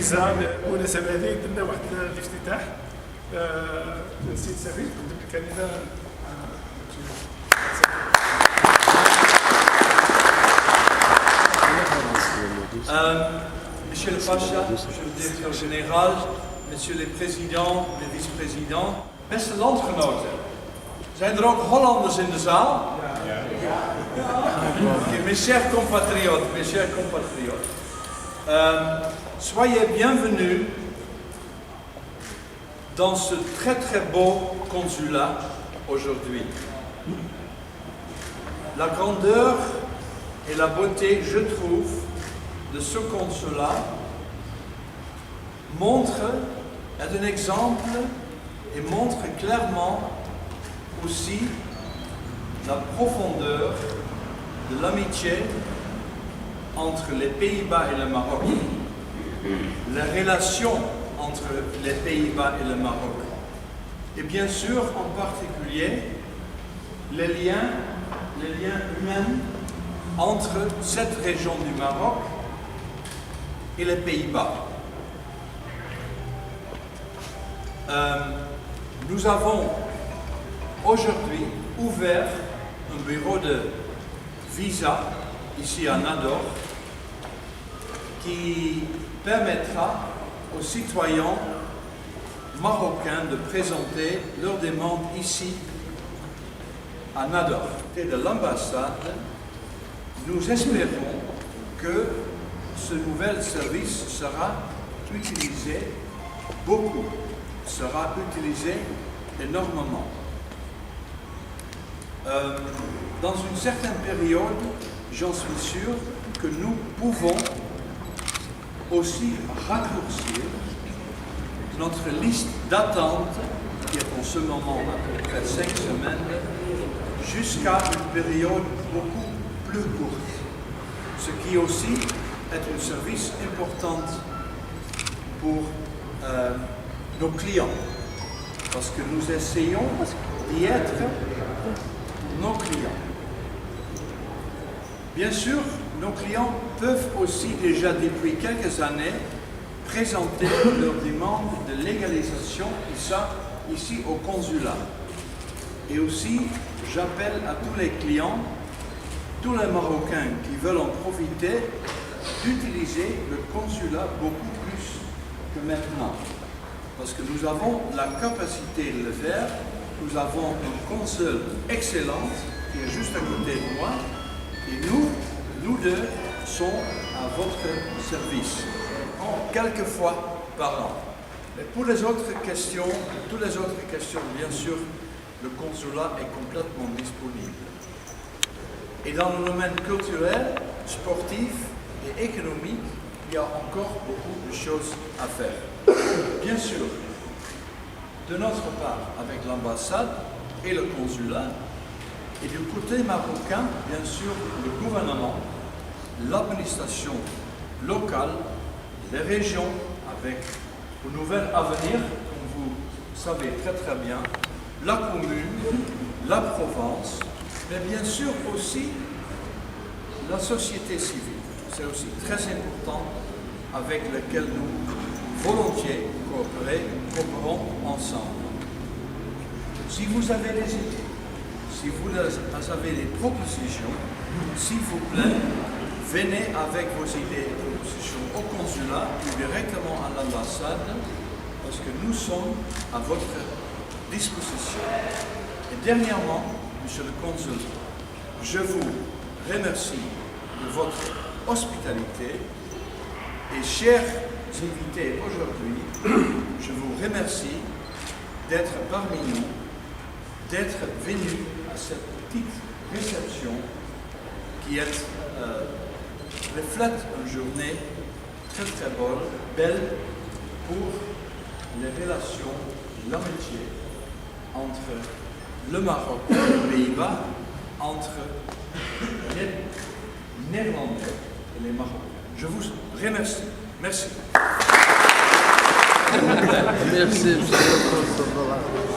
فيزا المناسبة هذه درنا واحد الافتتاح. السيد سفير قدم الكلمة. Monsieur le Pacha, Monsieur le Directeur Général, Messieurs les Présidents, les Vice-Présidents, beste landgenoten. Zijn er ook Hollanders in de zaal? Okay, mes chers compatriotes, soyez bienvenus dans ce très beau consulat aujourd'hui. La grandeur et la beauté, je trouve, de ce consulat est un exemple et montre clairement aussi la profondeur de l'amitié entre les Pays-Bas et le Maroc, la relation entre les Pays-Bas et le Maroc, et bien sûr en particulier les liens humains entre cette région du Maroc et les Pays-Bas. Nous avons aujourd'hui ouvert un bureau de visa ici à Nador qui permettra aux citoyens marocains de présenter leurs demandes ici à Nador. Et de l'ambassade, nous espérons que ce nouvel service sera utilisé beaucoup, sera utilisé énormément. Dans une certaine période, j'en suis sûr que nous pouvons aussi raccourcir notre liste d'attente, qui est en ce moment à peu près 5 semaines, jusqu'à une période beaucoup plus courte. Ce qui aussi est un service important pour nos clients, parce que nous essayons d'y être pour nos clients. Bien sûr, nos clients peuvent aussi déjà depuis quelques années présenter leurs demandes de légalisation ici au consulat. Et aussi, j'appelle à tous les clients, tous les Marocains qui veulent en profiter, d'utiliser le consulat beaucoup plus que maintenant. Parce que nous avons la capacité de le faire, nous avons une console excellente qui est juste à côté de moi, et nous deux sommes à votre service, quelques fois par an. Mais pour les autres questions, toutes les autres questions, bien sûr, le consulat est complètement disponible. Et dans le domaine culturel, sportif et économique, il y a encore beaucoup de choses à faire. Bien sûr, de notre part, avec l'ambassade et le consulat, et du côté marocain, bien sûr, le gouvernement, l'administration locale, les régions, avec un nouvel avenir, comme vous savez très bien, la commune, la province, mais bien sûr aussi la société civile. C'est aussi très important avec lequel nous volontiers coopérons ensemble. Si vous avez des idées, si vous avez des propositions, s'il vous plaît, venez avec vos idées et propositions au consulat ou directement à l'ambassade, parce que nous sommes à votre disposition. Et dernièrement, Monsieur le Consul, je vous remercie de votre hospitalité et chers invités aujourd'hui, je vous remercie d'être parmi nous, d'être venus à cette petite réception qui reflète une journée très belle pour les relations, l'amitié entre le Maroc et les Pays-Bas, entre les Néerlandais et les Marocains. Je vous remercie. Merci. Merci, monsieur le Consul.